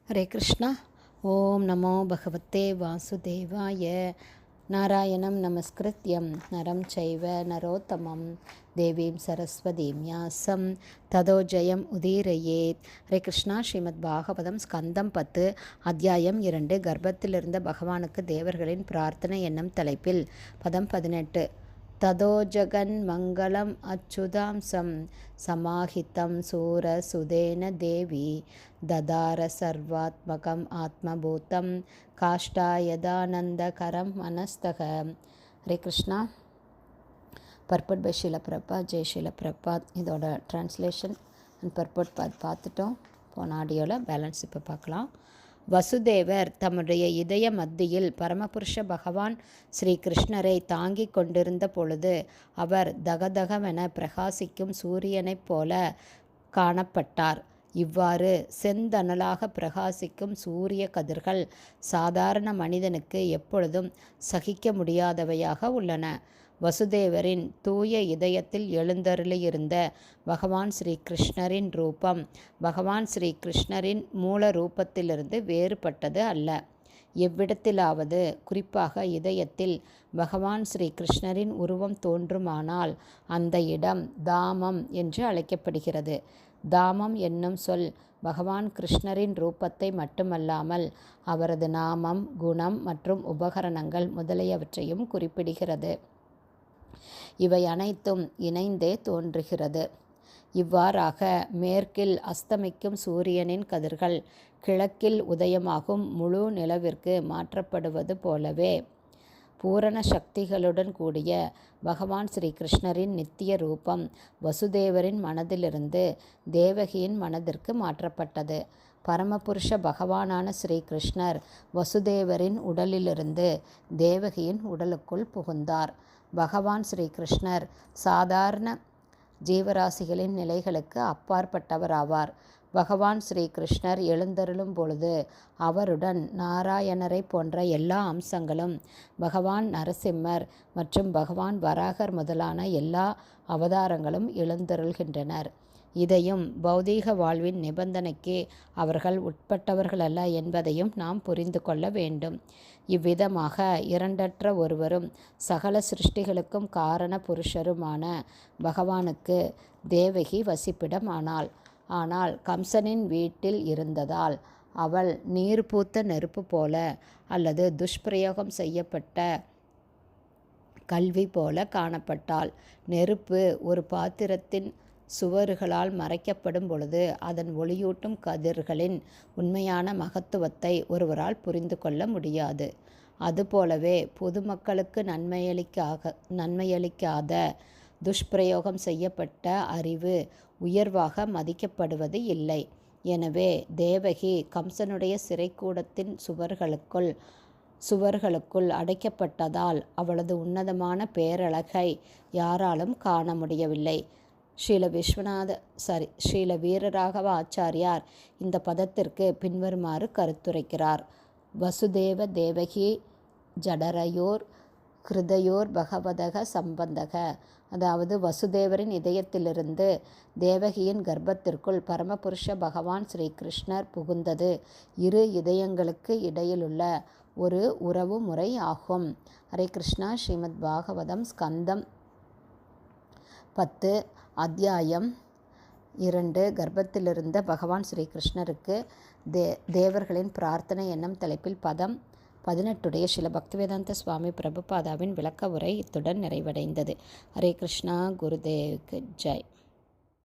ஹரே கிருஷ்ணா. ஓம் நமோ பகவத்தே வாசுதேவாய. நாராயணம் நமஸ்கிருத்யம் நரம் சைவ நரோத்தமம் தேவீம் சரஸ்வதீம் யாசம் ததோ ஜெயம் உதீரயேத். ஹரே கிருஷ்ணா. ஸ்ரீமத் பாகவதம் ஸ்கந்தம் 10 அத்தியாயம் 2 கர்ப்பத்திலிருந்த பகவானுக்கு தேவர்களின் பிரார்த்தனை என்னும் தலைப்பில் பதம் 18. ததோ ஜகன் மங்களம் அச்சுதாம்சம் சமாஹிதம் சூர சுதேன தேவி ததார சர்வாத்மகம் ஆத்மபூதம் காஷ்டாயதானந்தகரம் மனஸ்தக. ஹரே கிருஷ்ணா. பர்பட் பை ஷீல பிரபாத், ஜெய் ஷீல பிரபாத். இதோட டிரான்ஸ்லேஷன் அண்ட் பர்பட் பார்த்துட்டோம் போன ஆடியோவில். பேலன்ஸ் இப்போ பார்க்கலாம். வசுதேவர் தம்முடைய இதய மத்தியில் பரமபுருஷ பகவான் ஸ்ரீ கிருஷ்ணரை தாங்கிக் கொண்டிருந்த பொழுது அவர் தகதகவென பிரகாசிக்கும் சூரியனைப் போல காணப்பட்டார். இவ்வாறு செந்தணலாக பிரகாசிக்கும் சூரிய கதிர்கள் சாதாரண மனிதனுக்கு எப்பொழுதும் சகிக்க முடியாதவையாக உள்ளன. வசுதேவரின் தூய இதயத்தில் எழுந்தருளியிருந்த பகவான் ஸ்ரீ கிருஷ்ணரின் ரூபம் பகவான் ஸ்ரீ கிருஷ்ணரின் மூல ரூபத்திலிருந்து வேறுபட்டது அல்ல. எவ்விடத்திலாவது, குறிப்பாக இதயத்தில் பகவான் ஸ்ரீ கிருஷ்ணரின் உருவம் தோன்றுமானால் அந்த இடம் தாமம் என்று அழைக்கப்படுகிறது. தாமம் என்னும் சொல் பகவான் கிருஷ்ணரின் ரூபத்தை மட்டுமல்லாமல் அவரது நாமம், குணம் மற்றும் உபகரணங்கள் முதலியவற்றையும் குறிப்பிடுகிறது. இவை அனைத்தும் இணைந்தே தோன்றுகிறது. இவ்வாறாக மேற்கில் அஸ்தமிக்கும் சூரியனின் கதிர்கள் கிழக்கில் உதயமாகும் முழு நிலவிற்கு மாற்றப்படுவது போலவே பூரண சக்திகளுடன் கூடிய பகவான் ஸ்ரீ கிருஷ்ணரின் நித்திய ரூபம் வசுதேவரின் மனதிலிருந்து தேவகியின் மனதிற்கு மாற்றப்பட்டது. பரமபுருஷ பகவானான ஸ்ரீ கிருஷ்ணர் வசுதேவரின் உடலிலிருந்து தேவகியின் உடலுக்குள் புகுந்தார். பகவான் ஸ்ரீ கிருஷ்ணர் சாதாரண ஜீவராசிகளின் நிலைகளுக்கு அப்பாற்பட்டவர் ஆவார். பகவான் ஸ்ரீ கிருஷ்ணர் எழுந்தருளும் பொழுது அவருடன் நாராயணரை போன்ற எல்லா அம்சங்களும், பகவான் நரசிம்மர் மற்றும் பகவான் வராகர் முதலான எல்லா அவதாரங்களும் எழுந்தருள்கின்றனர். இதையும் பௌதீக வாழ்வின் நிபந்தனைக்கு அவர்கள் உட்பட்டவர்களல்ல என்பதையும் நாம் புரிந்து கொள்ள வேண்டும். இவ்விதமாக இரண்டற்ற ஒருவரும் சகல சிருஷ்டிகளுக்கும் காரண புருஷருமான பகவானுக்கு தேவகி வசிப்பிடமானாள். ஆனால் கம்சனின் வீட்டில் இருந்ததால் அவள் நீர் பூத்த நெருப்பு போல அல்லது துஷ்பிரயோகம் செய்யப்பட்ட கல்வி போல காணப்பட்டாள். நெருப்பு ஒரு பாத்திரத்தின் சுவறுகளால் மறைக்கப்படும் பொழுது அதன் ஒளியூட்டும் கதிர்களின் உண்மையான மகத்துவத்தை ஒருவரால் புரிந்து கொள்ள முடியாது. அதுபோலவே பொதுமக்களுக்கு நன்மையளிக்காத துஷ்பிரயோகம் செய்யப்பட்ட அறிவு உயர்வாக மதிக்கப்படுவது இல்லை. எனவே தேவகி கம்சனுடைய சிறைக்கூடத்தின் சுவர்களுக்குள் அடைக்கப்பட்டதால் அவளது உன்னதமான பேரழகை யாராலும் காண முடியவில்லை. ஸ்ரீல வீரராகவ ஆச்சாரியார் இந்த பதத்திற்கு பின்வருமாறு கருத்துரைக்கிறார். வசுதேவ தேவகி ஜடரையோர் ஹிருதயோர் பகவதக சம்பந்தக. அதாவது வசுதேவரின் இதயத்திலிருந்து தேவகியின் கர்ப்பத்திற்குள் பரமபுருஷ பகவான் ஸ்ரீ கிருஷ்ணர் புகுந்தது இரு இதயங்களுக்கு இடையிலுள்ள ஒரு உறவு முறை ஆகும். ஹரே கிருஷ்ணா. ஸ்ரீமத் பாகவதம் ஸ்கந்தம் 10 அத்தியாயம் 2 கர்ப்பத்திலிருந்த பகவான் ஸ்ரீ கிருஷ்ணருக்கு தேவர்களின் பிரார்த்தனை என்னும் தலைப்பில் பதம் 18 ஸ்ரீல பக்திவேதாந்த சுவாமி பிரபுபாதாவின் விளக்க உரை இத்துடன் நிறைவடைந்தது. ஹரே கிருஷ்ணா. குருதேவ்க்கு ஜெய்.